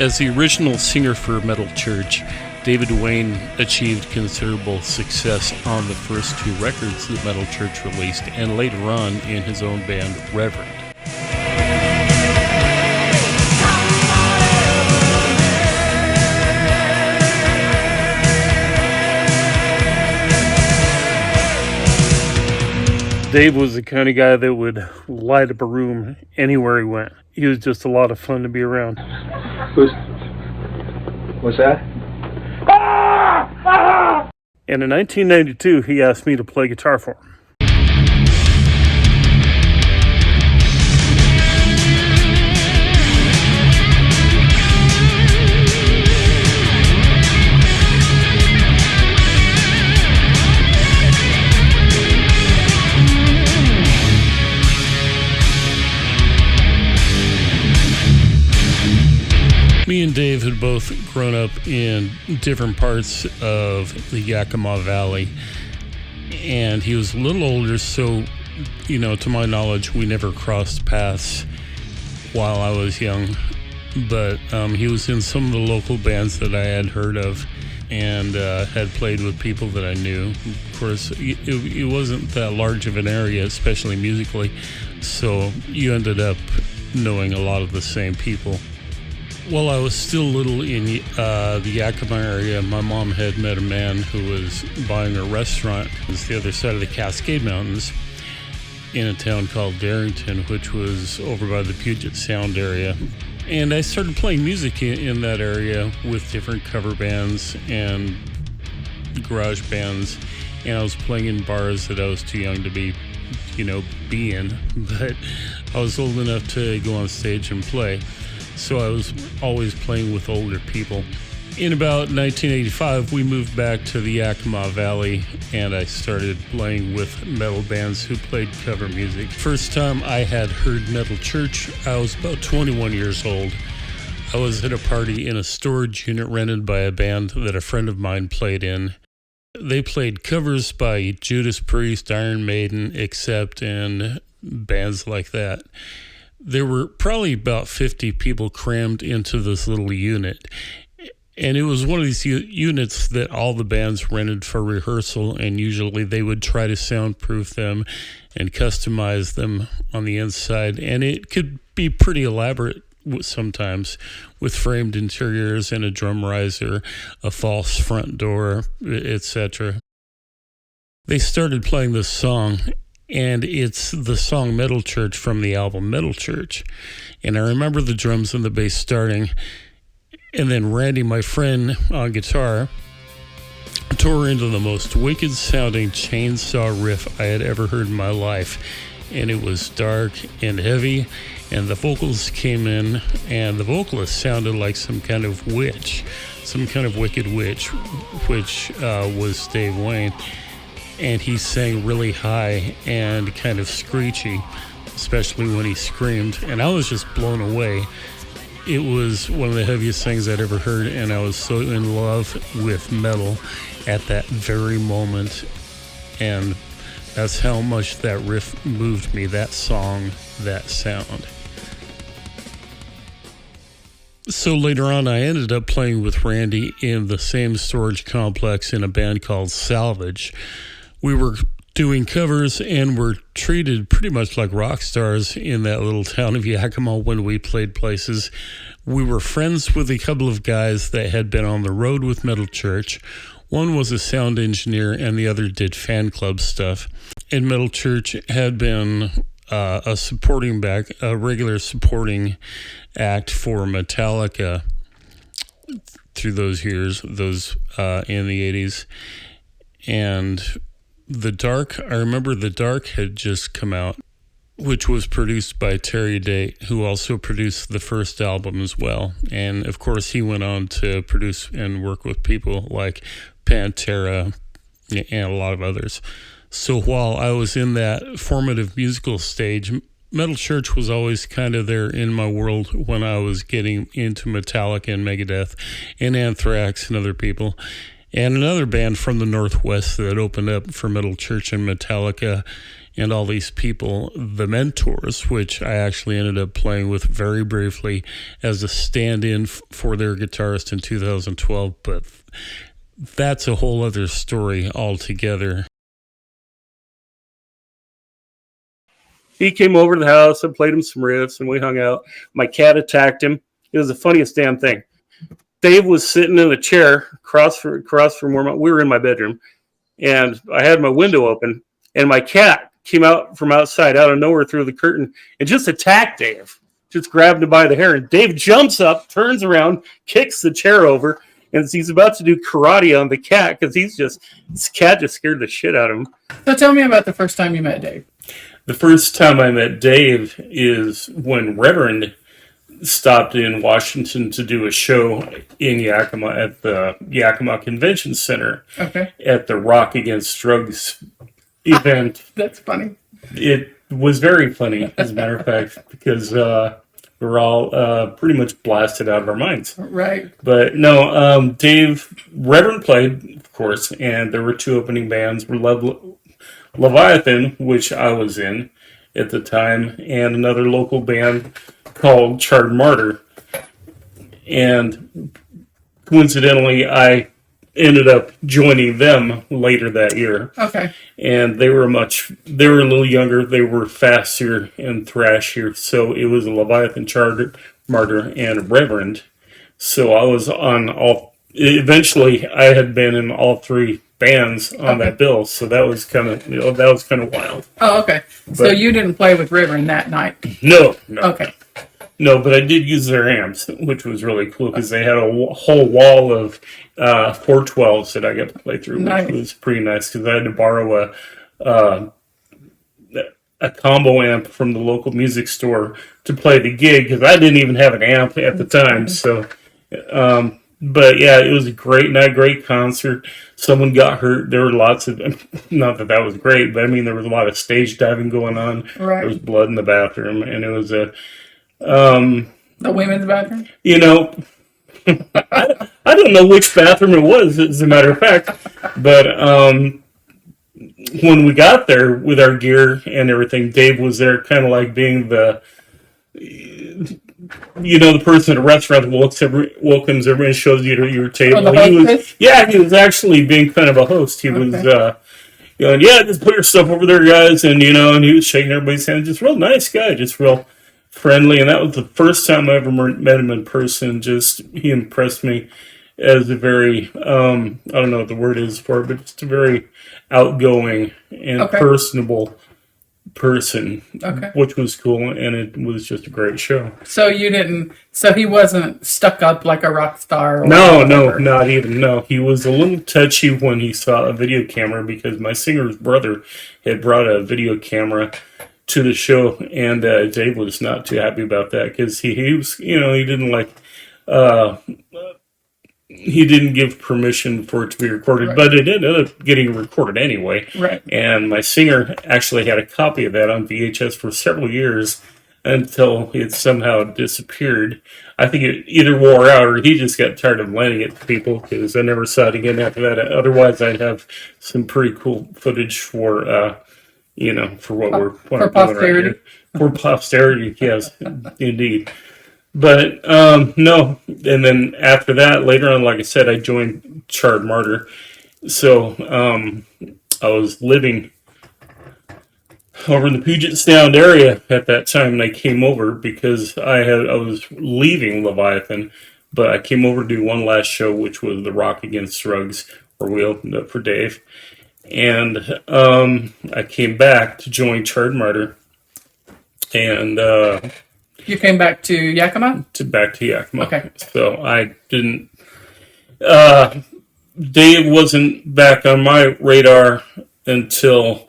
As the original singer for Metal Church, David Wayne achieved considerable success on the first two records that Metal Church released, and later on in his own band, Reverend. Dave was the kind of guy that would light up a room anywhere he went. He was just a lot of fun to be around. What's that? And in 1992, he asked me to play guitar for him. Me and Dave had both grown up in different parts of the Yakima Valley, and he was a little older, so, to my knowledge, we never crossed paths while I was young, but he was in some of the local bands that I had heard of and had played with people that I knew. Of course, it wasn't that large of an area, especially musically, so you ended up knowing a lot of the same people. While I was still little in the Yakima area, my mom had met a man who was buying a restaurant on the other side of the Cascade Mountains in a town called Darrington, which was over by the Puget Sound area. And I started playing music in that area with different cover bands and garage bands, and I was playing in bars that I was too young to be in, but I was old enough to go on stage and play. So I was always playing with older people. In about 1985, we moved back to the Yakima Valley, and I started playing with metal bands who played cover music. First time I had heard Metal Church, I was about 21 years old. I was at a party in a storage unit rented by a band that a friend of mine played in. They played covers by Judas Priest, Iron Maiden, Accept, and bands like that. There were probably about 50 people crammed into this little unit. And it was one of these units that all the bands rented for rehearsal, and usually they would try to soundproof them and customize them on the inside. And it could be pretty elaborate sometimes, with framed interiors and a drum riser, a false front door, etc. They started playing this song, and it's the song Metal Church from the album Metal Church. And I remember the drums and the bass starting, and then Randy, my friend on guitar, tore into the most wicked sounding chainsaw riff I had ever heard in my life. And it was dark and heavy, and the vocals came in, and the vocalist sounded like some kind of witch, some kind of wicked witch, which was Dave Wayne. And he sang really high and kind of screechy, especially when he screamed. And I was just blown away. It was one of the heaviest things I'd ever heard, and I was so in love with metal at that very moment. And that's how much that riff moved me, that song, that sound. So later on, I ended up playing with Randy in the same storage complex in a band called Salvage. We were doing covers and were treated pretty much like rock stars in that little town of Yakima when we played places. We were friends with a couple of guys that had been on the road with Metal Church. One was a sound engineer and the other did fan club stuff. And Metal Church had been a regular supporting act for Metallica through those years, in the 80s. And I remember The Dark had just come out, which was produced by Terry Date, who also produced the first album as well. And of course, he went on to produce and work with people like Pantera and a lot of others. So while I was in that formative musical stage, Metal Church was always kind of there in my world when I was getting into Metallica and Megadeth and Anthrax and other people. and another band from the Northwest that opened up for Metal Church and Metallica and all these people, the Mentors, which I actually ended up playing with very briefly as a stand-in for their guitarist in 2012, but that's a whole other story altogether. He came over to the house, I played him some riffs, and we hung out. My cat attacked him. It was the funniest damn thing. Dave was sitting in a chair across from where we were in my bedroom, and I had my window open, and my cat came out from outside, out of nowhere through the curtain, and just attacked Dave. Just grabbed him by the hair, and Dave jumps up, turns around, kicks the chair over, and he's about to do karate on the cat because this cat just scared the shit out of him. So tell me about the first time you met Dave. The first time I met Dave is when Reverend stopped in Washington to do a show in Yakima at the Yakima Convention Center. Okay. At the Rock Against Drugs event. That's funny. It was very funny, as a matter of fact, because we're all pretty much blasted out of our minds. Right. But no, Reverend played, of course, and there were two opening bands. Leviathan, which I was in at the time, and another local band called Charred Martyr. And coincidentally, I ended up joining them later that year. Okay. And they were a little younger, they were faster and thrashier, so it was a Leviathan, Charred Martyr, and Reverend. So I was on eventually I had been in all three bands on that bill, so that was kind of wild. Oh, okay. So you didn't play with Reverend that night? No. Okay. No, but I did use their amps, which was really cool because they had a whole wall of 412s that I got to play through, which was pretty nice because I had to borrow a combo amp from the local music store to play the gig because I didn't even have an amp at the time. So, but yeah, it was a great night, great concert. Someone got hurt. There were lots of, not that was great, but I mean, there was a lot of stage diving going on. Right. There was blood in the bathroom, and it was the women's bathroom? You know, I don't know which bathroom it was, as a matter of fact, but when we got there with our gear and everything, Dave was there kind of like being the person at a restaurant that welcomes everyone and shows you to your table. He was actually being kind of a host. He was going, just put your stuff over there, guys, and and he was shaking everybody's hand. Just real nice guy, just real friendly, and that was the first time I ever met him in person. He impressed me as a very, I don't know what the word is for it, but just a very outgoing and personable person, which was cool, and it was just a great show. So he wasn't stuck up like a rock star? No, not even, no. He was a little touchy when he saw a video camera because my singer's brother had brought a video camera to the show, and Dave was not too happy about that because he was, he didn't like, he didn't give permission for it to be recorded, but it ended up getting recorded anyway. Right. And my singer actually had a copy of that on VHS for several years until it somehow disappeared. I think it either wore out or he just got tired of lending it to people because I never saw it again after that. Otherwise, I'd have some pretty cool footage for for what we're for posterity. Right here. For posterity, yes, indeed. But no, and then after that, later on, like I said, I joined Charred Martyr. So I was living over in the Puget Sound area at that time, and I came over because I was leaving Leviathan, but I came over to do one last show, which was the Rock Against Drugs, where we opened up for Dave. And I came back to join Charred Martyr, and you came back to Yakima? Back to Yakima. Okay. So I didn't. Dave wasn't back on my radar until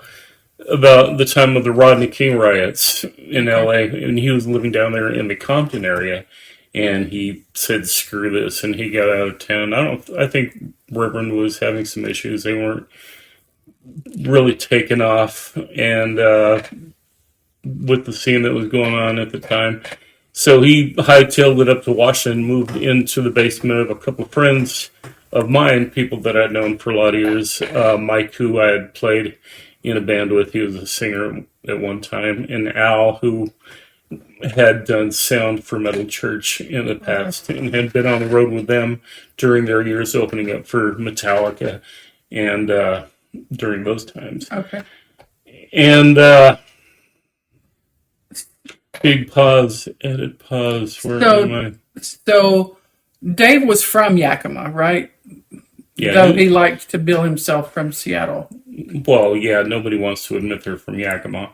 about the time of the Rodney King riots in LA, and he was living down there in the Compton area, and he said, "Screw this," and he got out of town. I think Reverend was having some issues. They weren't really taken off, and with the scene that was going on at the time. So he hightailed it up to Washington, moved into the basement of a couple of friends of mine, people that I'd known for a lot of years. Mike, who I had played in a band with, he was a singer at one time, and Al, who had done sound for Metal Church in the past and had been on the road with them during their years opening up for Metallica and during those times. Okay. And big pause, edit pause. Where am I? So Dave was from Yakima, right? Yeah. Though he liked to bill himself from Seattle. Well, yeah, nobody wants to admit they're from Yakima.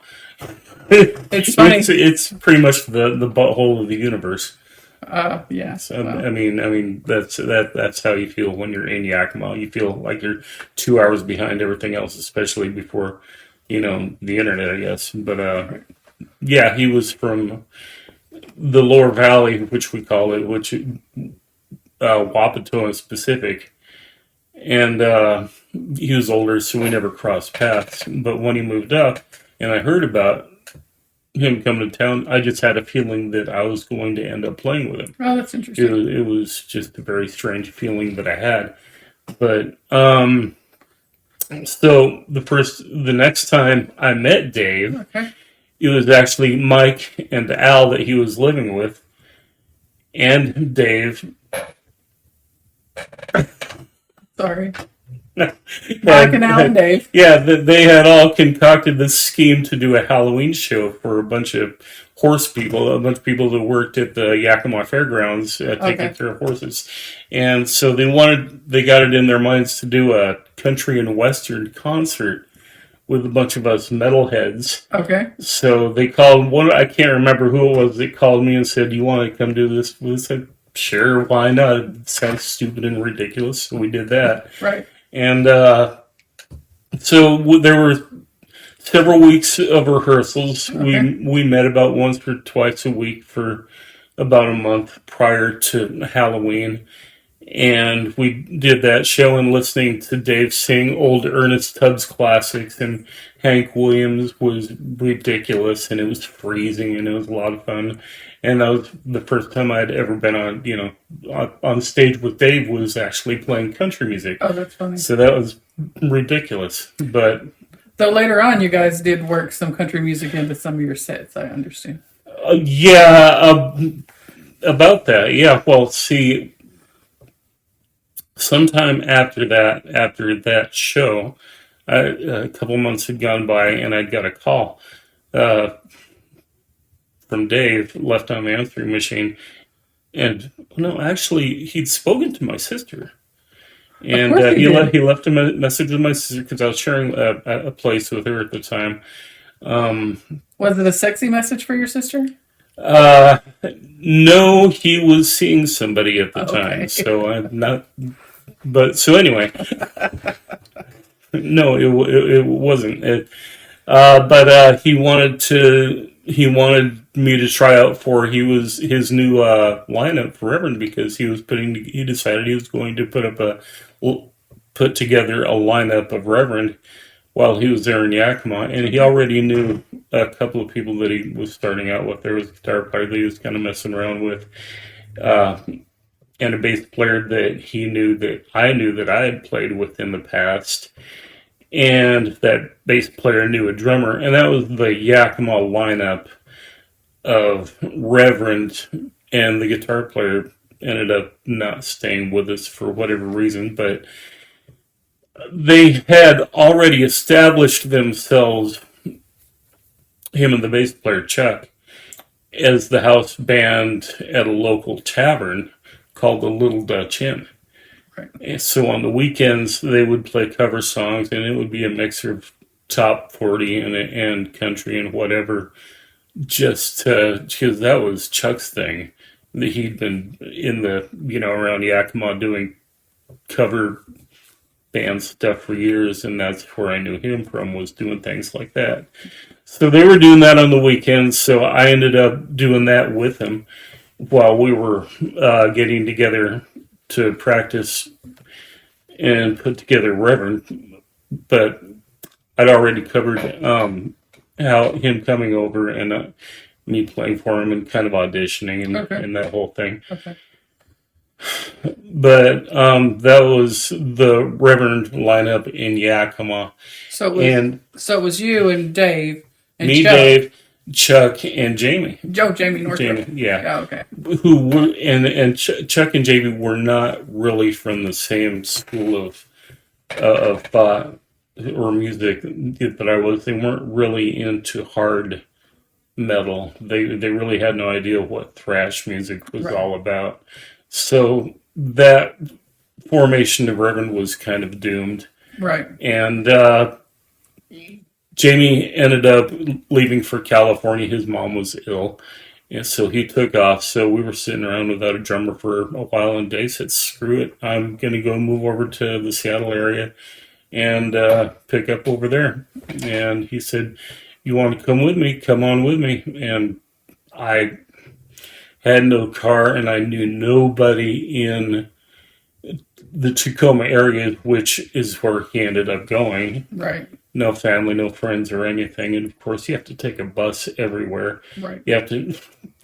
It's funny. It's pretty much the butthole of the universe. Yeah. So, Well, I mean that's how you feel when you're in Yakima. You feel like you're 2 hours behind everything else, especially before, the internet, I guess. But yeah, he was from the Lower Valley, which we call it, which Wapatoa specific. And he was older, so we never crossed paths. But when he moved up, and I heard about him coming to town, I just had a feeling that I was going to end up playing with him. oh, that's interesting. It was just a very strange feeling that I had. But so the next time I met Dave, Okay. it was actually Mike and Al that he was living with, and Dave. Sorry. Mike and Al and Dave. Yeah, they had all concocted this scheme to do a Halloween show for a bunch of horse people, a bunch of people that worked at the Yakima Fairgrounds taking care of horses. And so they got it in their minds to do a country and western concert with a bunch of us metalheads. Okay. So they called I can't remember who it was that called me and said, "You want to come do this?" We said, "Sure, why not? It sounds stupid and ridiculous." So we did that. Right. And so there were several weeks of rehearsals. Okay. We met about once or twice a week for about a month prior to Halloween. And we did that show, and listening to Dave sing old Ernest Tubbs classics and Hank Williams was ridiculous, and it was freezing, and it was a lot of fun. And that was the first time I'd ever been on stage with Dave, was actually playing country music. Oh, that's funny. So that was ridiculous. But So later on, you guys did work some country music into some of your sets, I understand. about that, yeah. Well, see, sometime after that show, a couple months had gone by, and I got a call from Dave, left on the answering machine. And no, actually, he'd spoken to my sister, and he left a message with my sister because I was sharing a place with her at the time. Was it a sexy message for your sister? No, he was seeing somebody at the time, so I'm not. But so anyway, no, it wasn't. But he wanted me to try out for his new lineup for Reverend, because he decided he was going to put together a lineup of Reverend while he was there in Yakima, and he already knew a couple of people that he was starting out with. There was a guitar player that he was kind of messing around with, and a bass player that I knew that I had played with in the past. And that bass player knew a drummer, and that was the Yakima lineup of Reverend, and the guitar player ended up not staying with us for whatever reason, but they had already established themselves, him and the bass player Chuck, as the house band at a local tavern called the Little Dutch Inn. And so on the weekends, they would play cover songs, and it would be a mix of top 40 and country and whatever, just because that was Chuck's thing. He'd been in around Yakima doing cover band stuff for years, and that's where I knew him from, was doing things like that. So they were doing that on the weekends, so I ended up doing that with him while we were getting together to practice and put together Reverend. But I'd already covered how him coming over and me playing for him and kind of auditioning and that whole thing. Okay. But that was the Reverend lineup in Yakima. And So it was you and Dave and me, Chuck. Dave, Chuck, and Jamie. Jamie Northrop. Jamie, yeah. Yeah, okay. Who were, and Chuck and Jamie were not really from the same school of thought or music that I was. They weren't really into hard metal. They really had no idea what thrash music was all about. So that formation of Reverend was kind of doomed. Right. And Jamie ended up leaving for California. His mom was ill. And so he took off. So we were sitting around without a drummer for a while, and Dave said, screw it. I'm going to go move over to the Seattle area and pick up over there. And he said, you want to come with me? Come on with me. And I had no car, and I knew nobody in the Tacoma area, which is where he ended up going. Right. No family, no friends or anything. And of course, you have to take a bus everywhere. Right. You have to,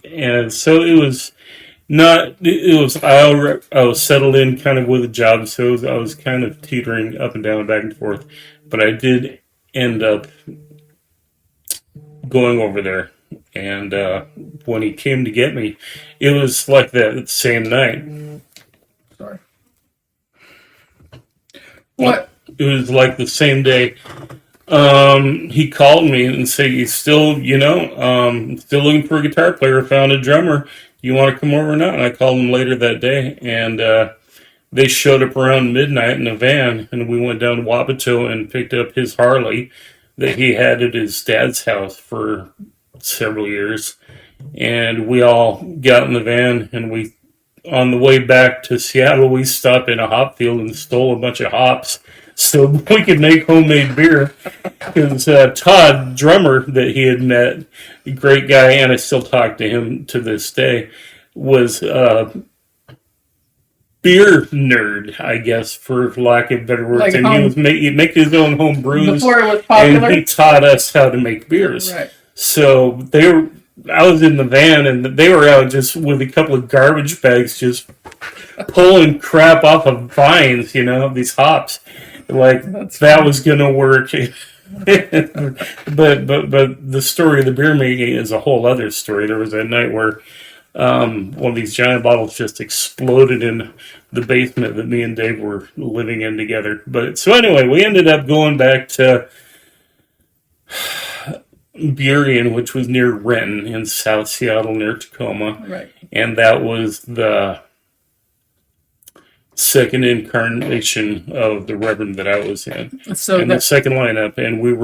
and so it was not, it was, I was settled in kind of with a job. So I was kind of teetering up and down, back and forth. But I did end up going over there. And when he came to get me, it was like that same night. Sorry. What? It was like the same day. He called me and said, "You still, still looking for a guitar player? Found a drummer. You want to come over or not?" And I called him later that day, and they showed up around midnight in a van, and we went down to Wapato and picked up his Harley that he had at his dad's house for several years. And we all got in the van, and on the way back to Seattle, we stopped in a hop field and stole a bunch of hops so we could make homemade beer. Because Todd, drummer that he had met, a great guy, and I still talk to him to this day, was a beer nerd, I guess, for lack of better words. Like and he was make his own home brews. Before it was popular? And he taught us how to make beers. Right. So I was in the van, and they were out just with a couple of garbage bags, just pulling crap off of vines, these hops. Like, that was going to work. but the story of the beer making is a whole other story. There was a night where one of these giant bottles just exploded in the basement that me and Dave were living in together. But so anyway, we ended up going back to Burien, which was near Renton in South Seattle, near Tacoma. Right. And that was the second incarnation of the Reverend that I was in. So the second lineup, and we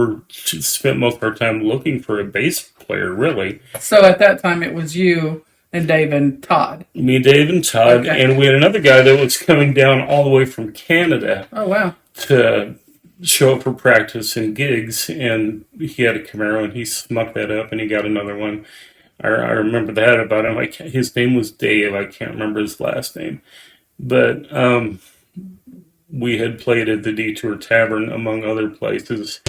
spent most of our time looking for a bass player, really. So at that time, it was you and Dave and Todd. Me, Dave, and Todd, okay. And we had another guy that was coming down all the way from Canada. Oh, wow. To show up for practice and gigs, and he had a Camaro, and he smucked that up, and he got another one. I remember that about him. His name was Dave. I can't remember his last name. But we had played at the Detour Tavern, among other places.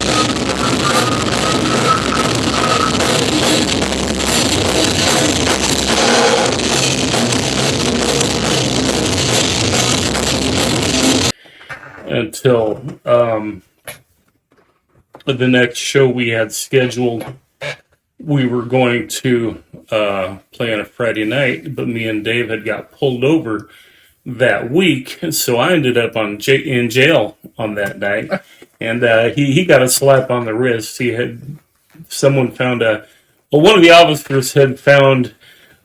Until the next show we had scheduled, we were going to play on a Friday night, but me and Dave had got pulled over that week, so I ended up in jail on that night, and he got a slap on the wrist. Someone found one of the officers had found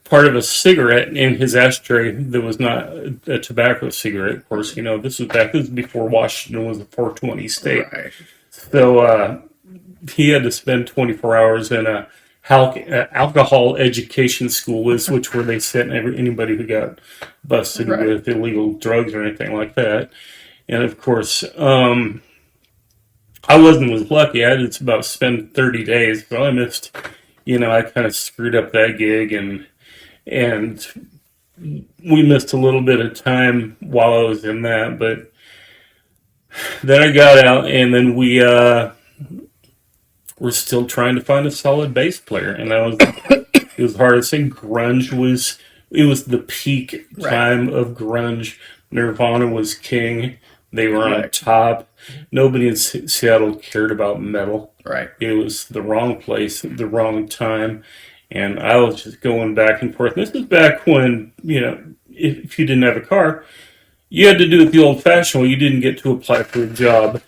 part of a cigarette in his ashtray that was not a tobacco cigarette. Of course, this was before Washington was a 420 state. Right. So he had to spend 24 hours in a alcohol education school, which where they sent anybody who got busted with illegal drugs or anything like that. And of course, I wasn't as lucky. I had about spend 30 days, so I missed. I kind of screwed up that gig, and we missed a little bit of time while I was in that. But then I got out, and then we were still trying to find a solid bass player, and it was the hardest thing. Grunge was it was the peak Right. time of grunge. Nirvana was king. They were on Right. top. Nobody in Seattle cared about metal. Right. It was the wrong place, the wrong time. And I was just going back and forth. This is back when, if you didn't have a car, you had to do it the old-fashioned way. You didn't get to apply for a job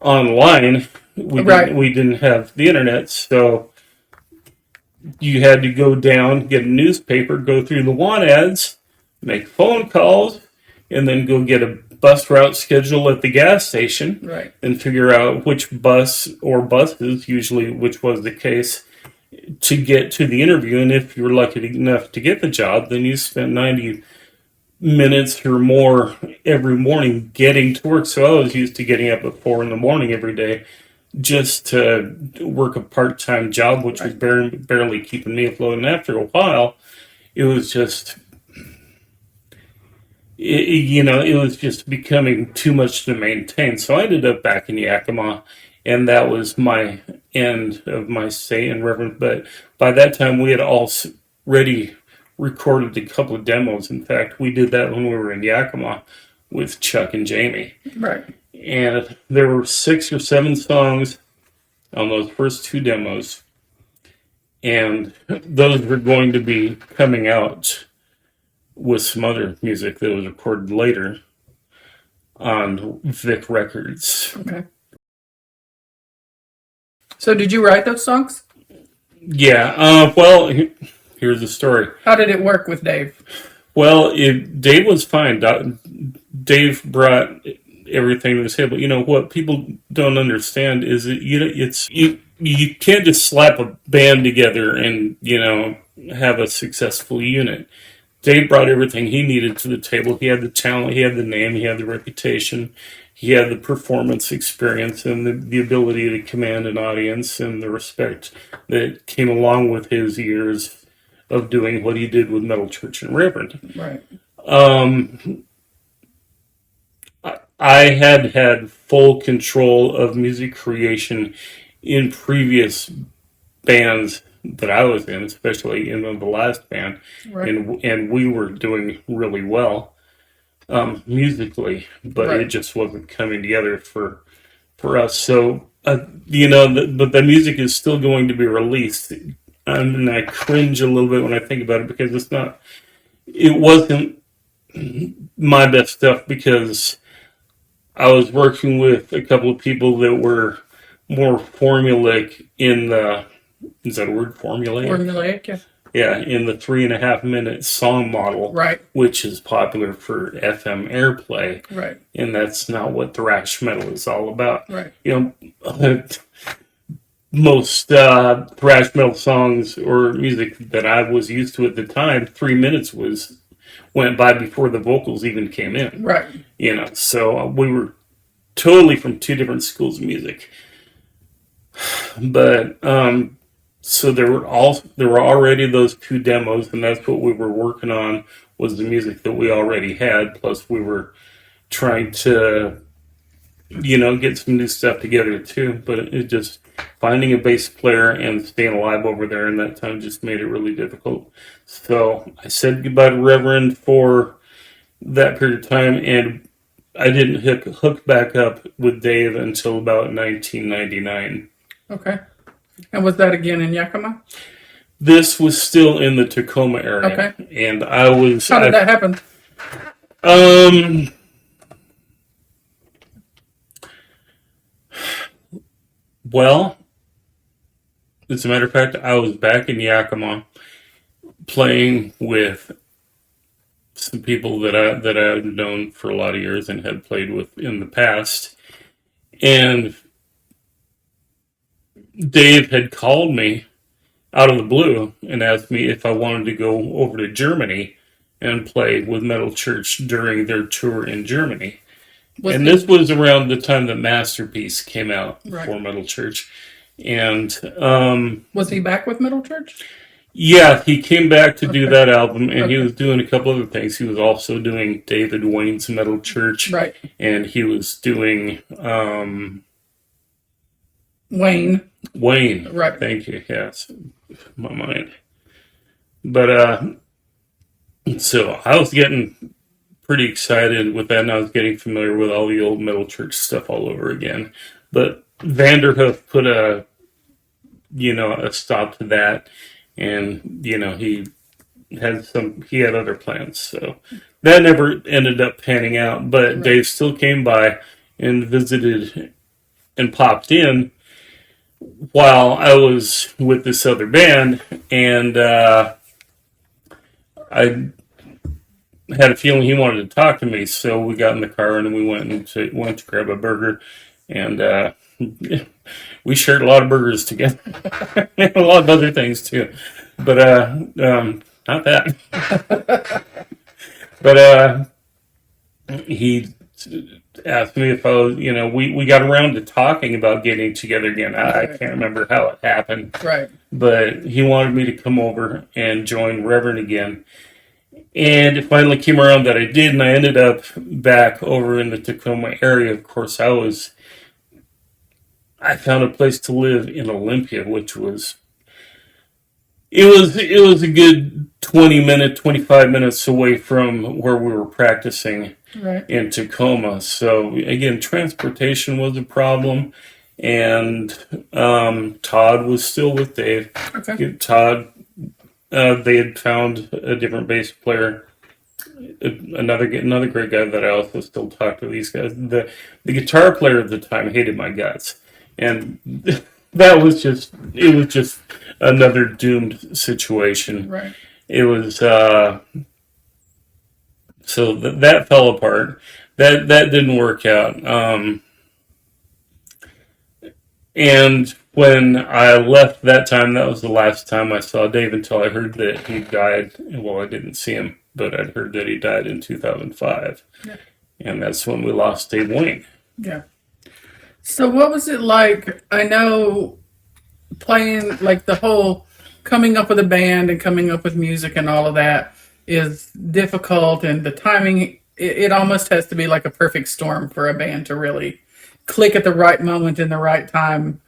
online. We didn't have the internet, so you had to go down, get a newspaper, go through the want ads, make phone calls, and then go get a bus route schedule at the gas station, Right. and figure out which bus or buses, usually which was the case, to get to the interview. And if you were lucky enough to get the job, then you spent 90 minutes or more every morning getting to work. So I was used to getting up at 4 in the morning every day just to work a part-time job, which was barely keeping me afloat. And after a while, it was just, it was just becoming too much to maintain. So I ended up back in Yakima, and that was my end of my stay in Reverend. But by that time, we had already recorded a couple of demos. In fact, we did that when we were in Yakima with Chuck and Jamie. Right. And there were 6 or 7 songs on those first 2 demos. And those were going to be coming out with some other music that was recorded later on Vic Records. Okay. So did you write those songs? Yeah. Well, here's the story. How did it work with Dave? Well, Dave was fine. Dave brought everything to the table. What people don't understand is that you can't just slap a band together and have a successful unit. Dave brought everything he needed to the table. He had the talent, he had the name, he had the reputation, he had the performance experience, and the ability to command an audience, and the respect that came along with his years of doing what he did with Metal Church and Reverend. Right. I had full control of music creation in previous bands that I was in, especially in the last band, Right. and we were doing really well musically, but it just wasn't coming together for us. So but the music is still going to be released, and I cringe a little bit when I think about it, because it wasn't my best stuff, because I was working with a couple of people that were more formulaic in the, is that a word, formulaic? Formulaic, yeah. Yeah, in the 3.5 minute song model, Right. which is popular for FM airplay. Right. And that's not what thrash metal is all about. Right. Most thrash metal songs or music that I was used to at the time, 3 minutes went by before the vocals even came in. Right. So we were totally from 2 different schools of music. But so there were already those 2 demos, and that's what we were working on, was the music that we already had. Plus, we were trying to, get some new stuff together too. But it just, finding a bass player and staying alive over there in that time just made it really difficult. So I said goodbye to Reverend for that period of time, and I didn't hook back up with Dave until about 1999. Okay. And was that again in Yakima? This was still in the Tacoma area. Okay. And I was... How did that happen? Well, as a matter of fact, I was back in Yakima playing with some people that I've known for a lot of years and had played with in the past. And Dave had called me out of the blue and asked me if I wanted to go over to Germany and play with Metal Church during their tour in Germany. This was around the time that Masterpiece came out for Metal Church. And was he back with Metal Church? Yeah, he came back to do that album, and he was doing a couple other things. He was also doing David Wayne's Metal Church. Right. And he was doing Wayne. Right. Thank you. Yes. My mind. But So I was getting pretty excited with that, and I was getting familiar with all the old metal church stuff all over again. But Vanderhoof put a stop to that, and he had other plans, so that never ended up panning out. But Right. Dave still came by and visited and popped in while I was with this other band, and I had a feeling he wanted to talk to me, so we got in the car and we went to grab a burger, and we shared a lot of burgers together, and a lot of other things too, but not that. But he asked me if I was, we got around to talking about getting together again. I can't remember how it happened, Right. but he wanted me to come over and join Reverend again. And it finally came around that I did, and I ended up back over in the Tacoma area. Of course, I found a place to live in Olympia, which was it was a good 25 minutes away from where we were practicing Right. in Tacoma. So again, transportation was a problem, and Todd was still with Dave. Okay. Todd, they had found a different bass player, another great guy that I also still talk to. These guys, the guitar player at the time hated my guts, and it was just another doomed situation. Right. It was so that fell apart. That didn't work out. And when I left that time, that was the last time I saw Dave until I heard that he died. Well, I didn't see him, but I'd heard that he died in 2005. Yeah. And that's when we lost Dave Wayne. Yeah. So what was it like? I know playing like the whole coming up with a band and coming up with music and all of that is difficult, and the timing it almost has to be like a perfect storm for a band to really click at the right moment in the right time.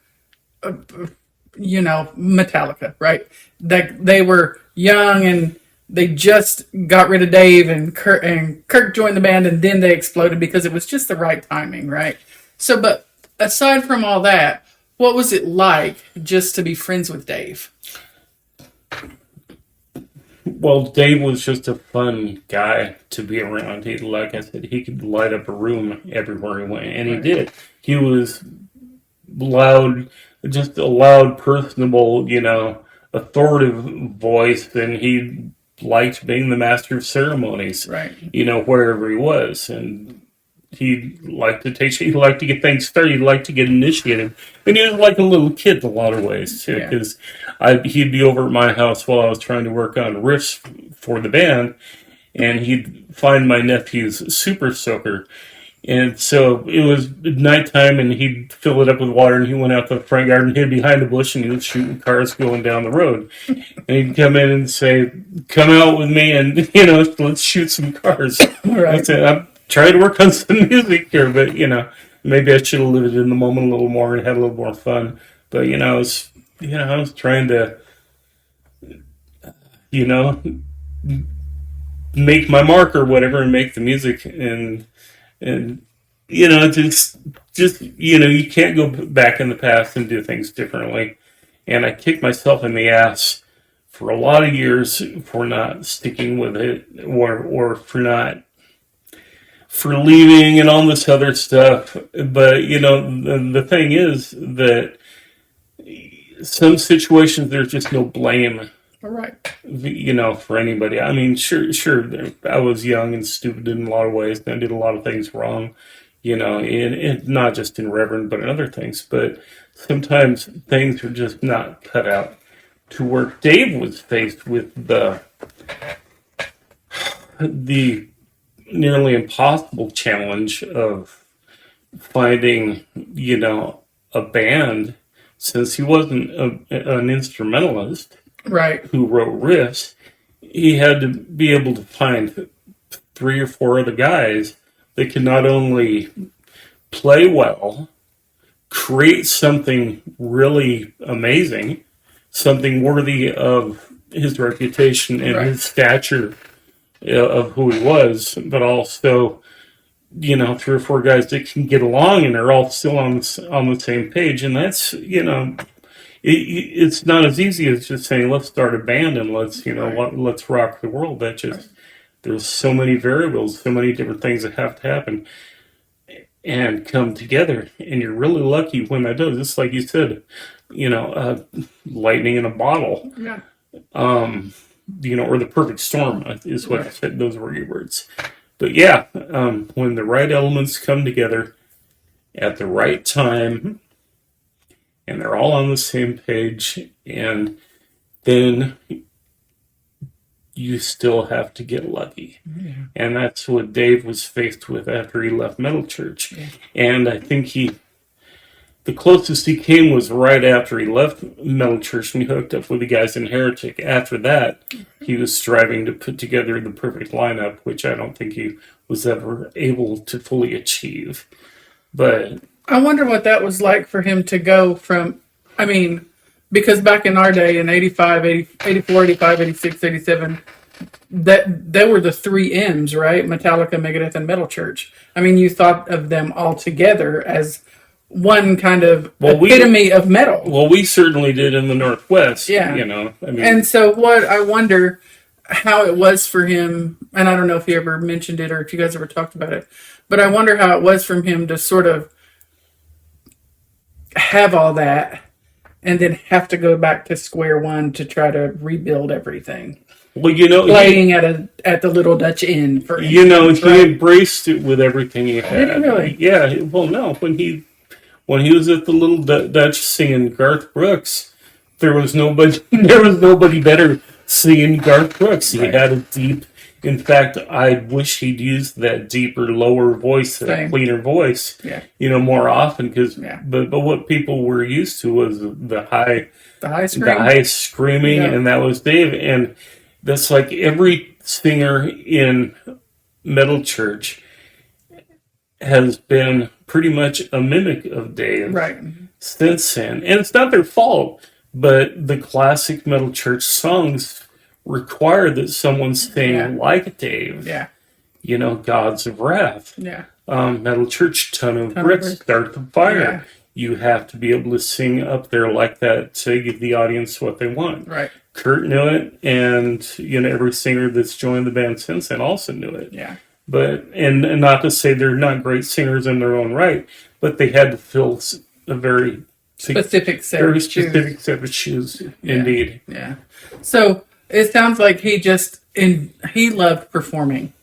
Metallica, right? That they were young and they just got rid of Dave, and Kirk joined the band, and then they exploded because it was just the right timing, right? So, but aside from all that, what was it like just to be friends with Dave? Well, Dave was just a fun guy to be around. Like I said, he could light up a room everywhere he went, and he did. He was loud, just a loud, personable, authoritative voice, and he liked being the master of ceremonies, Right. Wherever he was. And he liked to get things started. He liked to get initiated. And he was like a little kid in a lot of ways, too, because he'd be over at my house while I was trying to work on riffs for the band, and he'd find my nephew's Super Soaker. And so it was nighttime, and he'd fill it up with water, and he went out to the front yard and hid behind a bush, and he was shooting cars going down the road. And he'd come in and say, "Come out with me, and let's shoot some cars." Right. I said, "I'm trying to work on some music here, but maybe I should have lived in the moment a little more and had a little more fun." But I was trying to make my mark or whatever, and make the music, and just you can't go back in the past and do things differently. And I kicked myself in the ass for a lot of years for not sticking with it, or for leaving and all this other stuff. But the thing is that some situations there's just no blame, All right. for anybody. I mean, sure, I was young and stupid in a lot of ways, and I did a lot of things wrong, and not just in Reverend, but in other things. But sometimes things are just not cut out to work. Dave was faced with the nearly impossible challenge of finding, a band, since he wasn't an instrumentalist. Right. Who wrote riffs. He had to be able to find 3 or 4 other guys that could not only play well, create something really amazing, something worthy of his reputation and his stature of who he was, but also, 3 or 4 guys that can get along and are all still on the same page. And that's, it's not as easy as just saying, let's start a band and let's rock the world. That just, there's so many variables, so many different things that have to happen and come together. And you're really lucky when that does. It's like you said, lightning in a bottle. Yeah. Or the perfect storm is what I said. Those were your words. But yeah, when the right elements come together at the right time, and they're all on the same page, and then you still have to get lucky. Yeah. And that's what Dave was faced with after he left Metal Church. Yeah. And I think the closest he came was right after he left Metal Church and he hooked up with the guys in Heretic. After that, he was striving to put together the perfect lineup, which I don't think he was ever able to fully achieve. But I wonder what that was like for him to go from, because back in our day, in 85, 84, 85, 86, 87, they were the 3 M's, right? Metallica, Megadeth, and Metal Church. You thought of them all together as one kind of epitome of metal. Well, we certainly did in the Northwest. Yeah. And so what I wonder how it was for him, and I don't know if he ever mentioned it or if you guys ever talked about it, but I wonder how it was from him to sort of have all that and then have to go back to square one to try to rebuild everything. Well, playing at the Little Dutch Inn, for instance, he embraced it with everything he had. Did he really? Yeah. Well, no, when he was at the Little Dutch singing Garth Brooks, there was nobody better singing Garth Brooks. He had a deep. In fact, I wish he'd used that deeper, lower voice, that cleaner voice, more often. But what people were used to was the high screaming, and that was Dave. And that's like every singer in Metal Church has been pretty much a mimic of Dave since then. And it's not their fault, but the classic Metal Church songs require that someone sing like Dave. Yeah. Gods of Wrath. Yeah. Metal Church, Ton of Bricks, Start the Fire. Yeah. You have to be able to sing up there like that to give the audience what they want. Right. Kurt knew it, and every singer that's joined the band since then also knew it. Yeah. But and not to say they're not great singers in their own right, but they had to fill a very specific set of shoes. Indeed. Yeah. So it sounds like he loved performing.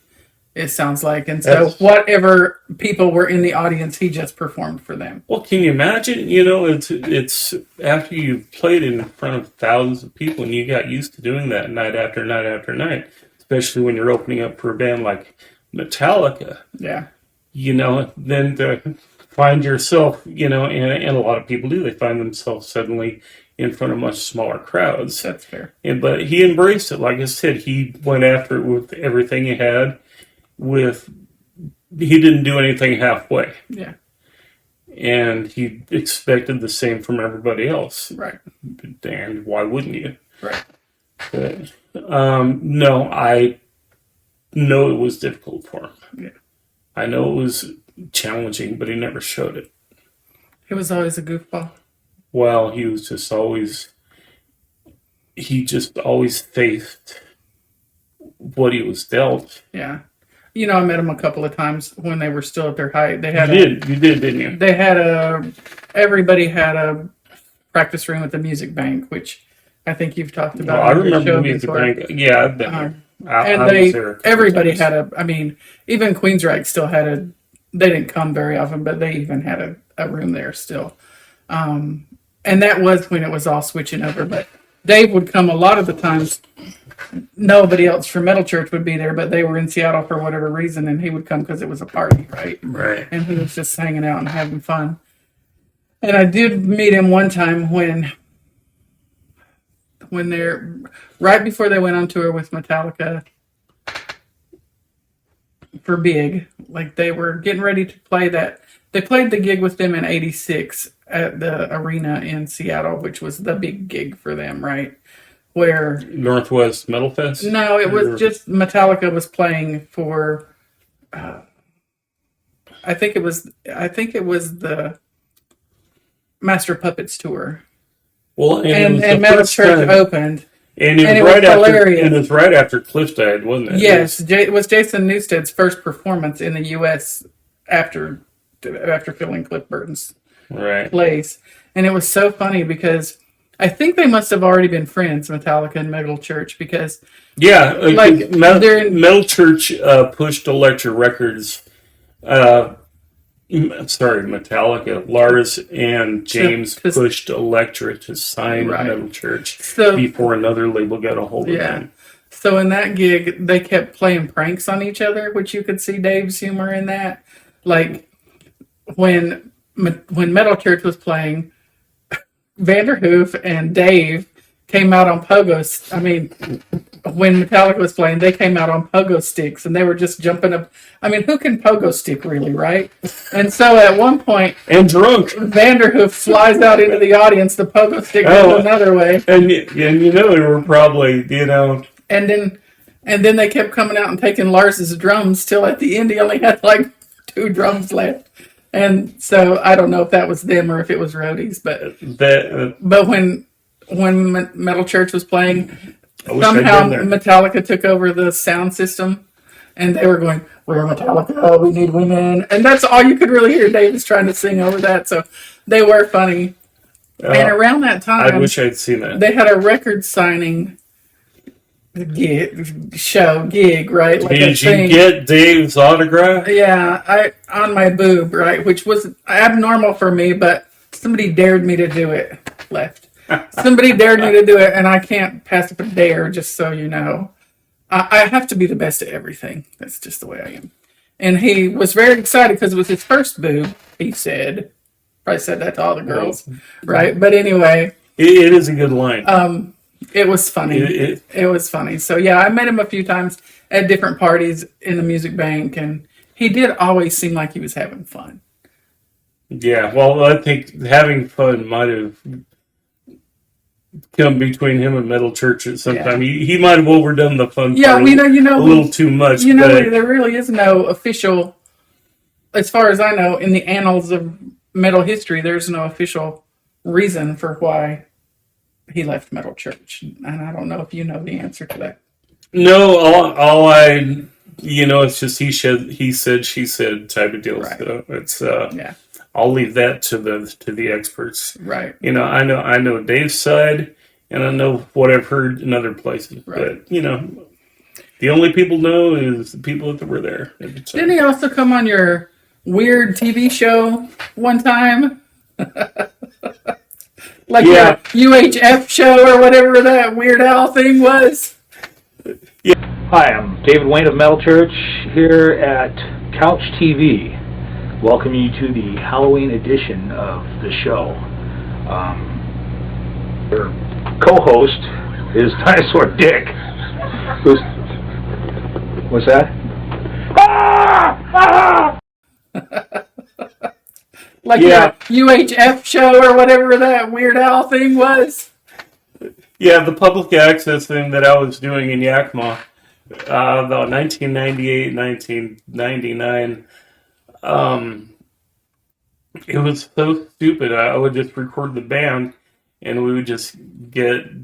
It sounds like, and so whatever people were in the audience, he just performed for them. Well, can you imagine? It's after you've played in front of thousands of people, and you got used to doing that night after night after night, especially when you're opening up for a band like Metallica. Yeah. Then to find yourself, and a lot of people do, they find themselves suddenly in front of much smaller crowds. That's fair. But he embraced it. Like I said, he went after it with everything he had. He didn't do anything halfway. Yeah. And he expected the same from everybody else. Right. And why wouldn't you? Right. But, no, I know it was difficult for him. Yeah. I know it was challenging, but he never showed it. He was always a goofball. Well, he just always faced what he was dealt. Yeah. I met him a couple of times when they were still at their height. They had you did, didn't you? They had everybody had a practice room at the Music Bank, which I think you've talked about. I remember the Music Bank. Yeah, I've been there. Everybody had even Queensryche still had they didn't come very often, but they even had a room there still. And that was when it was all switching over. But Dave would come a lot of the times. Nobody else from Metal Church would be there, but they were in Seattle for whatever reason, and he would come because it was a party, right? Right. And he was just hanging out and having fun. And I did meet him one time when they're right before they went on tour with Metallica for Big, like they were getting ready to play that. They played the gig with them in '86 at the arena in Seattle, which was the big gig for them, right? where Northwest Metal Fest? no, it was just Metallica was playing for. I think it was the Master of Puppets tour, Well, and it was the Metal first Church time, opened. and it was it right was after hilarious. it was right after Cliff died, wasn't it? Yes, it was Jason Newsted's first performance in the U.S. after filling Cliff Burton's Right. place, and it was so funny because I think they must have already been friends, Metallica and Metal Church, because Yeah, like Metal Church pushed Elektra Records. Sorry, Metallica. Lars and James pushed Elektra to sign Metal Church before another label got a hold of them. So in that gig, they kept playing pranks on each other, which you could see Dave's humor in that. Like when Metal Church was playing, Vanderhoof and Dave came out on pogos. I mean, when Metallica was playing, they came out on pogo sticks and they were just jumping up. I mean, who can pogo stick really, right? And so at one point, and drunk, Vanderhoof flies out into the audience. The pogo stick goes another way, and you know they were probably And then they kept coming out and taking Lars's drums till at the end he only had like 2 drums left. And so I don't know if that was them or if it was roadies, but when Metal Church was playing, somehow Metallica took over the sound system, and they were going, "We're Metallica, we need women," and that's all you could really hear. Dave was trying to sing over that, so they were funny. And around that time, I wish I'd seen that. They had a record signing gig, right? Like Did you get Dave's autograph? Yeah, on my boob, right, which was abnormal for me, but somebody dared me to do it. Somebody dared me to do it, and I can't pass up a dare, just so you know. I have to be the best at everything. That's just the way I am. And he was very excited because it was his first boob, he said. Probably said that to all the girls, right? But anyway. It is a good line. It was funny. It was funny. So, yeah, I met him a few times at different parties in the music bank, and he did always seem like he was having fun. Yeah, well, I think having fun might have come between him and Metal Church at some time. He might have overdone the fun part a little too much. There really is no official, as far as I know, in the annals of metal history, there's no official reason for why he left Metal Church. And I don't know if you know the answer to that. No, all I, it's just he said, she said type of deal. Right. So it's, I'll leave that to the experts. Right. I know Dave's side, and I know what I've heard in other places. Right. But, the only people know is the people that were there at the time. Didn't he also come on your weird TV show one time? Like your UHF show or whatever that Weird Al thing was? Yeah. Hi, I'm David Wayne of Metal Church here at Couch TV. Welcome you to the Halloween edition of the show. Your co-host is Dinosaur Dick. What's that? Like your UHF show or whatever that Weird Al thing was? Yeah, the public access thing that I was doing in Yakima about 1998, 1999. It was so stupid. I would just record the band, and we would just get,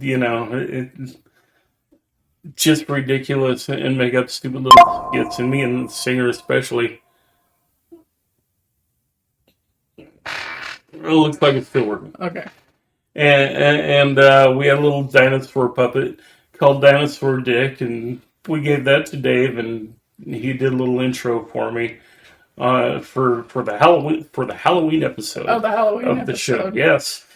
just ridiculous and make up stupid little skits, and me and the singer especially. It looks like it's still working. Okay. And we had a little dinosaur puppet called Dinosaur Dick, and we gave that to Dave, and he did a little intro for me for the Halloween episode. Oh, the Halloween of episode. The show, yes.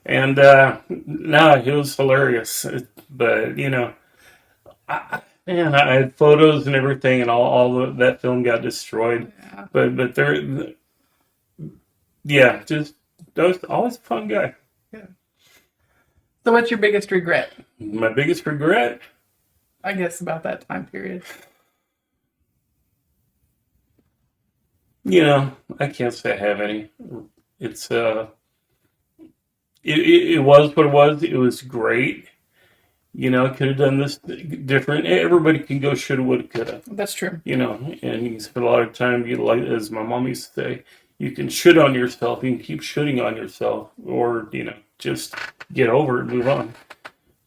And it was hilarious. But I had photos and everything, and all of that film got destroyed. Yeah. But just that was always a fun guy. Yeah. So, what's your biggest regret? My biggest regret? I guess about that time period. I can't say I have any. It's it was what it was. It was great, Could have done this different. Everybody can go shoulda, woulda, coulda. That's true. And you spend a lot of time, like as my mom used to say, you can shit on yourself. You can keep shitting on yourself, or just get over it and move on.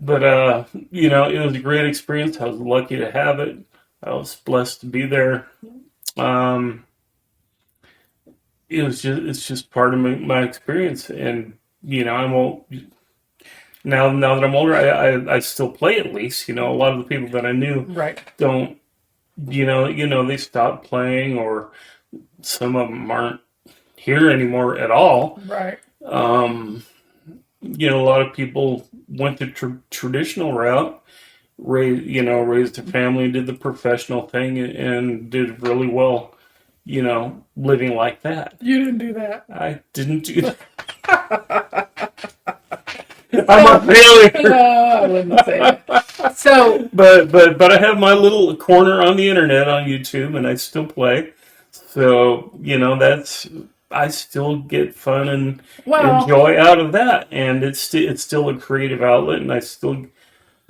But it was a great experience. I was lucky to have it. I was blessed to be there. It's just part of my experience, and I'm old. Now that I'm older, I still play at least. A lot of the people that I knew Right. don't. They stopped playing, or some of them aren't here anymore at all. Right. A lot of people went the traditional route, raised a family, did the professional thing, and did really well. Living like that. You didn't do that. I didn't do that. I'm a failure. No, I wouldn't say that. So, but I have my little corner on the internet on YouTube, and I still play. So I still get fun and enjoy out of that, and it's still a creative outlet, and I still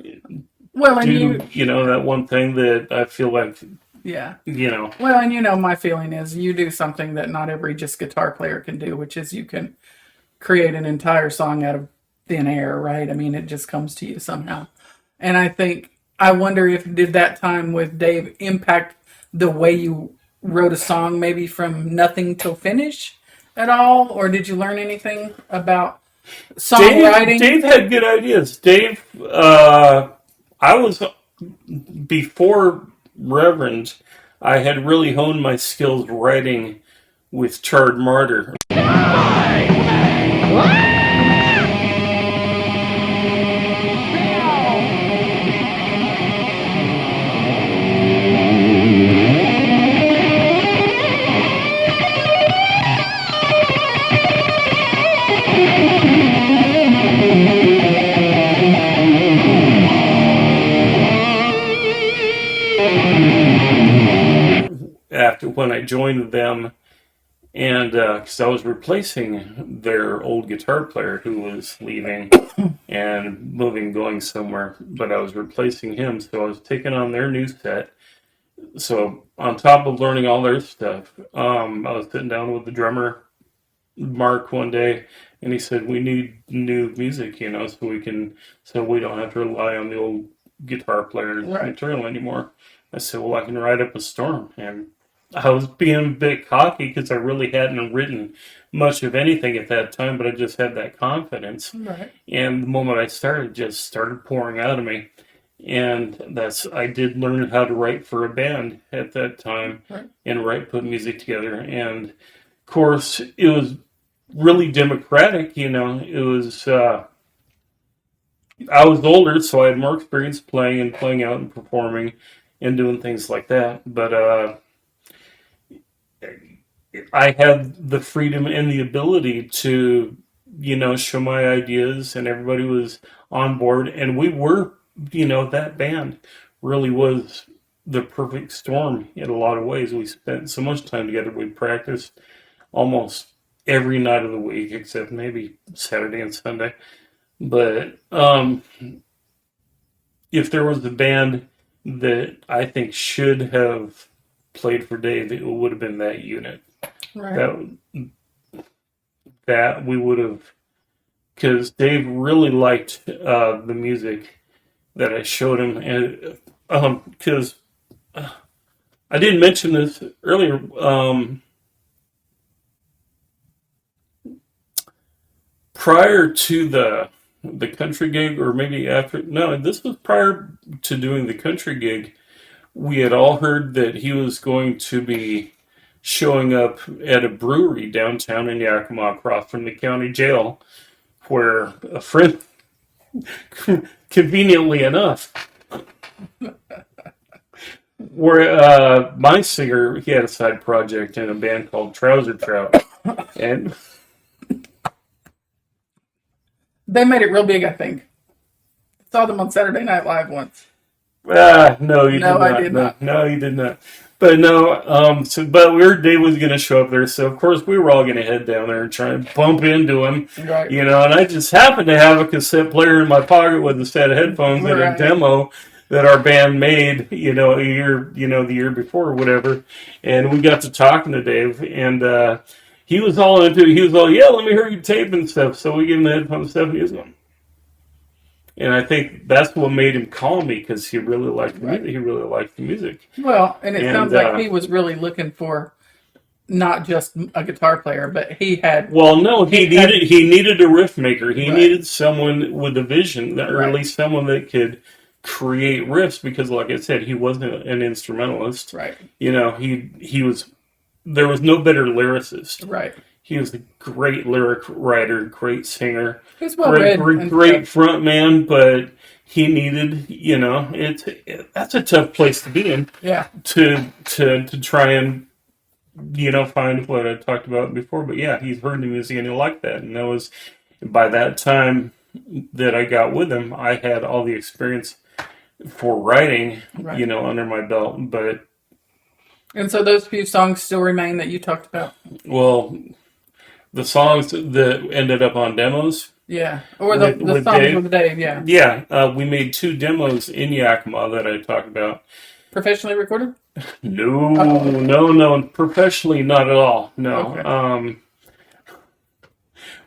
do that one thing that I feel like. Yeah. Well, and my feeling is you do something that not every just guitar player can do, which is you can create an entire song out of thin air, right? I mean, it just comes to you somehow. And I wonder if did that time with Dave impact the way you wrote a song, maybe from nothing till finish at all? Or did you learn anything about songwriting? Dave had good ideas. Dave, I was, before Reverend, I had really honed my skills writing with Charred Martyr. After when I joined them, and because I was replacing their old guitar player who was leaving and going somewhere, but I was replacing him, so I was taking on their new set. So on top of learning all their stuff, I was sitting down with the drummer Mark one day, and he said, "We need new music, so we don't have to rely on the old guitar player's material anymore." I said, "Well, I can write up a storm." And I was being a bit cocky because I really hadn't written much of anything at that time, but I just had that confidence. Right. And the moment I started, it just started pouring out of me. And I did learn how to write for a band at that time, and put music together. And of course, it was really democratic. It was, I was older, so I had more experience playing out and performing and doing things like that. But I had the freedom and the ability to, show my ideas, and everybody was on board. And we were, that band really was the perfect storm in a lot of ways. We spent so much time together. We practiced almost every night of the week, except maybe Saturday and Sunday. But if there was a band that I think should have played for Dave, it would have been that unit. Right. That we would have, because Dave really liked the music that I showed him, and because I didn't mention this earlier. Prior to the country gig, or maybe after, no, this was prior to doing the country gig, we had all heard that he was going to be showing up at a brewery downtown in Yakima across from the county jail, where a friend, conveniently enough, where my singer, he had a side project in a band called Trouser Trout, and they made it real big, I think. Saw them on Saturday Night Live once. No, you did not. I did not. No, you did not. But no, but we heard Dave was going to show up there, so of course we were all going to head down there and try and bump into him, Right. you know. And I just happened to have a cassette player in my pocket with a set of headphones and a demo that our band made, the year before or whatever. And we got to talking to Dave, and he was all into it. He was all, yeah, let me hear you tape and stuff. So we gave him the headphone stuff, and he was going. And I think that's what made him call me, because he really liked the music. He really liked the music. Well, and it sounds like he was really looking for not just a guitar player, but he had. Well, no, he needed a riff maker. He needed someone with a vision, or at least someone that could create riffs. Because, like I said, he wasn't an instrumentalist. Right. You know, he was. There was no better lyricist. Right. He was a great lyric writer, great singer, He's well read, great front man, but he needed, that's a tough place to be in. Yeah. To try and, find what I talked about before. But yeah, he's heard the music and he liked that. And that was, by that time that I got with him, I had all the experience for writing, under my belt. And so those few songs still remain that you talked about? Well, the songs that ended up on demos. Yeah, or the songs Dave. with Dave, yeah. Yeah, we made 2 demos in Yakima that I talked about. Professionally recorded? No, professionally not at all. No. Okay.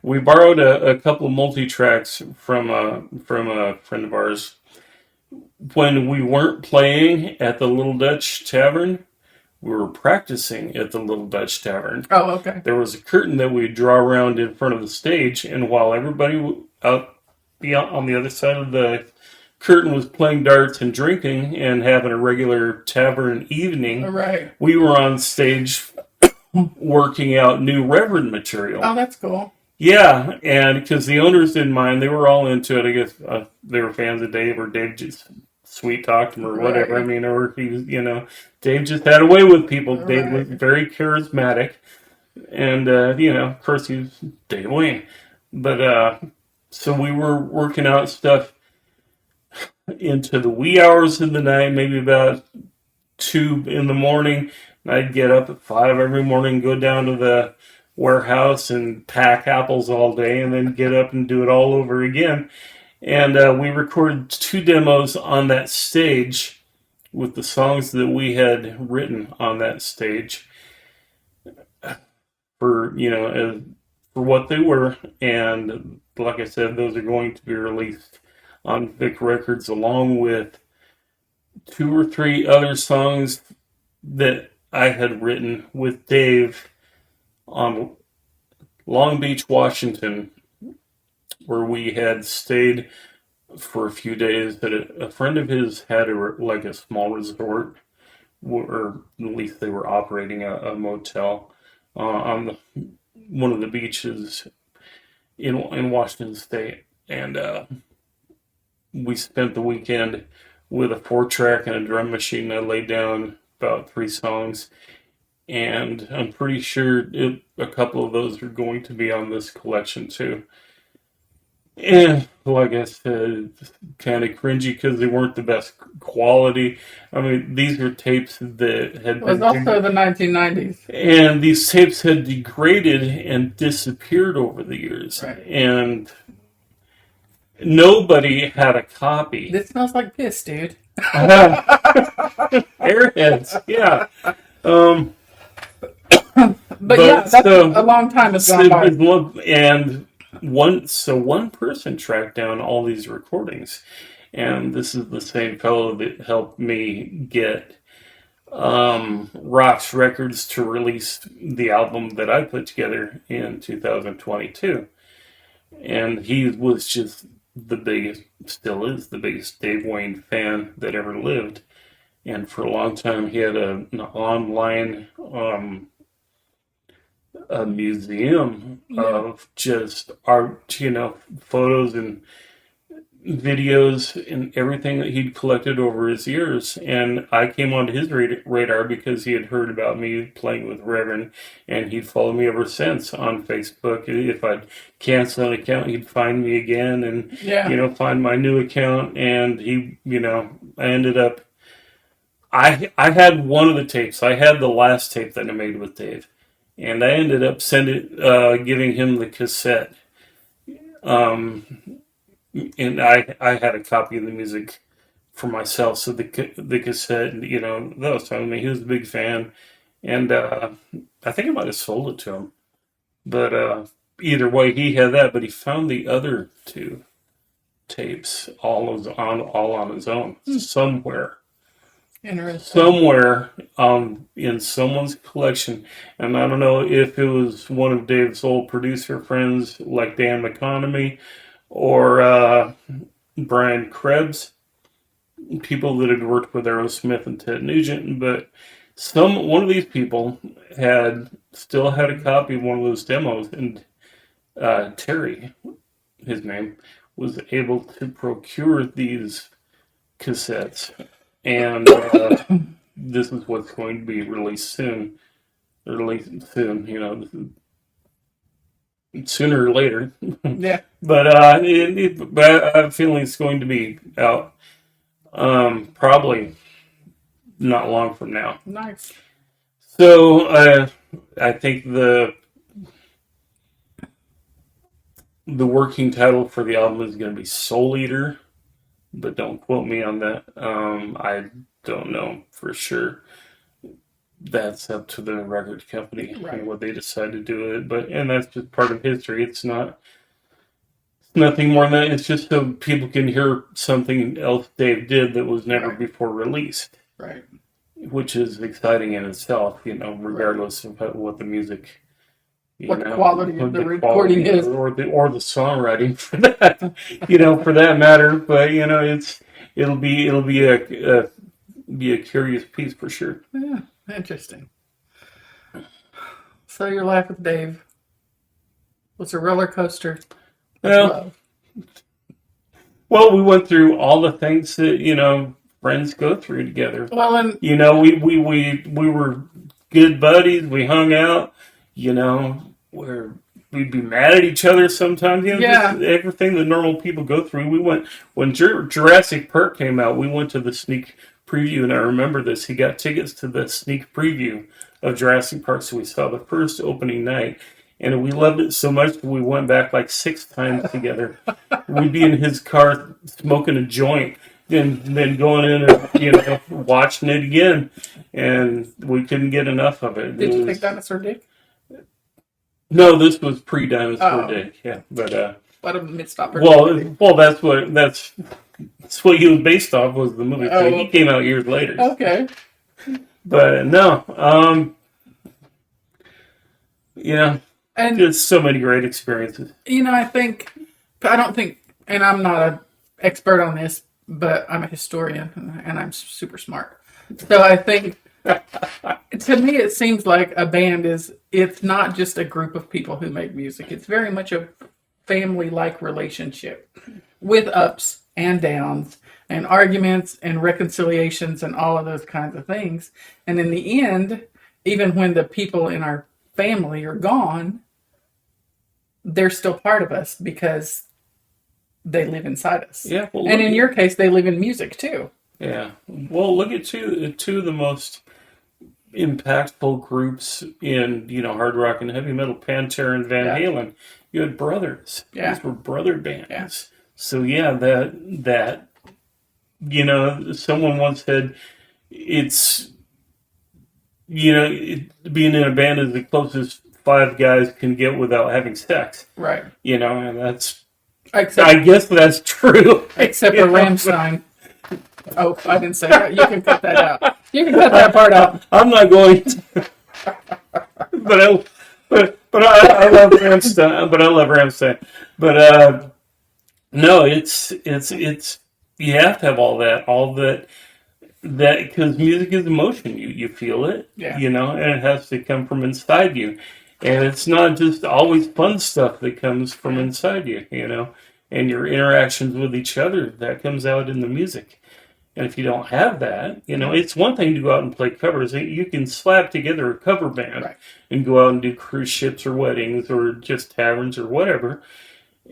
We borrowed a couple of multi-tracks from a friend of ours. When we weren't playing at the Little Dutch Tavern, we were practicing at the Little Dutch Tavern. Oh, okay. There was a curtain that we'd draw around in front of the stage, and while everybody out on the other side of the curtain was playing darts and drinking and having a regular tavern evening, we were on stage working out new Reverend material. Oh, that's cool. Yeah, and because the owners didn't mind, they were all into it. I guess they were fans of Dave, or Dave just sweet talked him or whatever. I mean, or he was, Dave just had a way with people. Dave was very charismatic, and of course he was Dave Wayne. But so we were working out stuff into the wee hours of the night, maybe about 2 in the morning. I'd get up at 5 every morning, go down to the warehouse and pack apples all day, and then get up and do it all over again. And we recorded 2 demos on that stage with the songs that we had written on that stage for what they were. And like I said, those are going to be released on Vic Records, along with 2 or 3 other songs that I had written with Dave on Long Beach, Washington, where we had stayed for a few days. That a friend of his had a small resort, or at least they were operating a motel on one of the beaches in Washington State, and we spent the weekend with a 4-track and a drum machine. I laid down about 3 songs. And I'm pretty sure a couple of those are going to be on this collection too. And like I said, it's kind of cringy because they weren't the best quality. I mean, these are tapes that had been... It was also the 1990s. And these tapes had degraded and disappeared over the years. Right. And nobody had a copy. This smells like piss, dude. Airheads, yeah. But yeah, that's a long time has gone by. And one person tracked down all these recordings, and this is the same fellow that helped me get Rocks Records to release the album that I put together in 2022. And he was just the biggest, still is the biggest Dave Wayne fan that ever lived. And for a long time, he had an online a museum of just art, photos and videos and everything that he'd collected over his years. And I came onto his radar because he had heard about me playing with Reverend, and he'd followed me ever since on Facebook. If I'd cancel an account, he'd find me again and, find my new account. And he, I ended up I had one of the tapes. I had the last tape that I made with Dave, and I ended up giving him the cassette. And I had a copy of the music for myself, so the cassette, that was telling me he was a big fan, and I think I might have sold it to him. But either way, he had that, but he found the other two tapes all on his own somewhere. Interesting. Somewhere in someone's collection, and I don't know if it was one of Dave's old producer friends like Dan McConomy or Brian Krebs, people that had worked with Aerosmith and Ted Nugent, but one of these people still had a copy of one of those demos, and Terry, his name, was able to procure these cassettes, and this is what's going to be released soon. Sooner or later. Yeah. But I have a feeling it's going to be out probably not long from now. Nice. So I think the working title for the album is going to be Soul Eater, but don't quote me on that. I don't know for sure. That's up to the record company and what they decide to do with it. And that's just part of history. It's nothing more than that. It's just so people can hear something else Dave did that was never before released. Right. Which is exciting in itself, regardless of what the music, what the quality of the recording is, or the songwriting for that, for that matter. But it'll be a curious piece for sure. Yeah, interesting. So your life with Dave was a roller coaster. Well, we went through all the things that friends go through together. Well, and we were good buddies. We hung out. Where we'd be mad at each other sometimes. Just everything that normal people go through. We went when Jurassic Park came out. We went to the sneak preview, and I remember this. He got tickets to the sneak preview of Jurassic Park, so we saw the first opening night. And we loved it so much that we went back like 6 times together. We'd be in his car smoking a joint, and then going in and watching it again, and we couldn't get enough of it. Did you take Dinosaur Dick? No, this was pre-Dinosaur Dick. Yeah, but what a mid-stopper. Well, that's what he was based off was the movie. So he came out years later. Okay, but no, and just so many great experiences. I don't think, and I'm not an expert on this, but I'm a historian and I'm super smart. So I think, to me, it seems like a band it's not just a group of people who make music. It's very much a family-like relationship with ups and downs and arguments and reconciliations and all of those kinds of things. And in the end, even when the people in our family are gone, they're still part of us because they live inside us. Yeah. Well, and in your case, they live in music too. Yeah. Well, look at two of the most impactful groups in hard rock and heavy metal, Pantera and Van Halen. You had brothers. Yeah. These were brother bands. Yeah. So that someone once said it's being in a band is the closest 5 guys can get without having sex. Right. And that's I guess that's true. Except for Rammstein. Oh, I didn't say that. You can cut that out. You can cut that part out. I'm not going to. but I love Rammstein. But no, it's you have to have all that because music is emotion. You feel it. Yeah. And it has to come from inside you, and it's not just always fun stuff that comes from inside you. And your interactions with each other that comes out in the music. And if you don't have that, it's one thing to go out and play covers. You can slap together a cover band and go out and do cruise ships or weddings or just taverns or whatever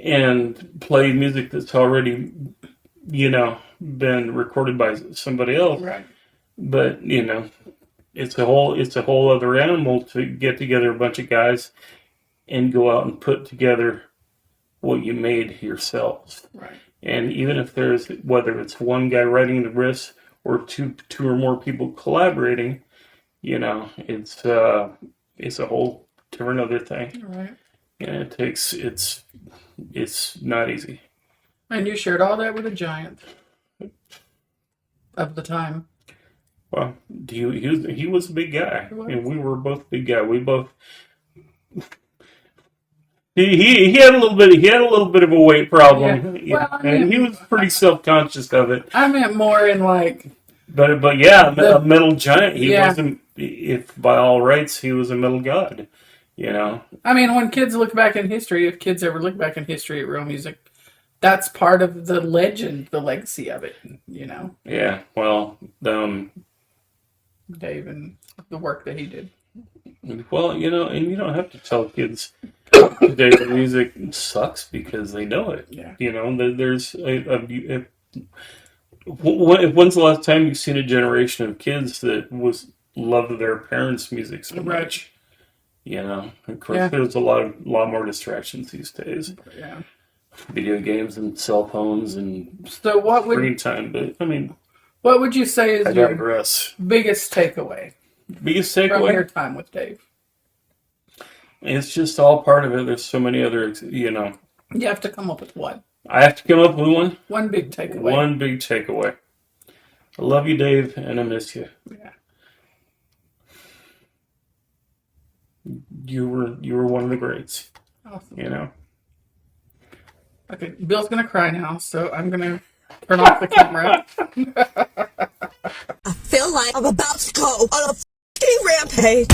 and play music that's already, been recorded by somebody else. Right. But it's a whole other animal to get together a bunch of guys and go out and put together what you made yourselves. Right. And even if whether it's one guy writing the riffs or two or more people collaborating, it's a whole different other thing. Right. And it's not easy. And you shared all that with a giant of the time. Well, he was a big guy, and we were both big guy. We both. He had a little bit of a weight problem, Well, and he was pretty self-conscious of it. I meant more in like. But yeah, a metal giant. He wasn't. If by all rights, he was a metal god. I mean, when kids look back in history, if kids ever look back in history at real music, that's part of the legend, the legacy of it. Yeah. Well, Dave and the work that he did. Well, and you don't have to tell kids today that music sucks because they know it. Yeah. There's when's the last time you've seen a generation of kids that loved their parents' music so much? Of course, there's a lot more distractions these days. Yeah. Video games and cell phones and screen time. But I mean, what would you say is your biggest takeaway? Biggest takeaway from your time with Dave? It's just all part of it. There's so many other, You have to come up with one. I have to come up with one? One big takeaway. One big takeaway. I love you, Dave, and I miss you. Yeah. You were one of the greats. Awesome. Okay, Bill's gonna cry now, so I'm gonna turn off the camera. I feel like I'm about to go on a f***ing rampage.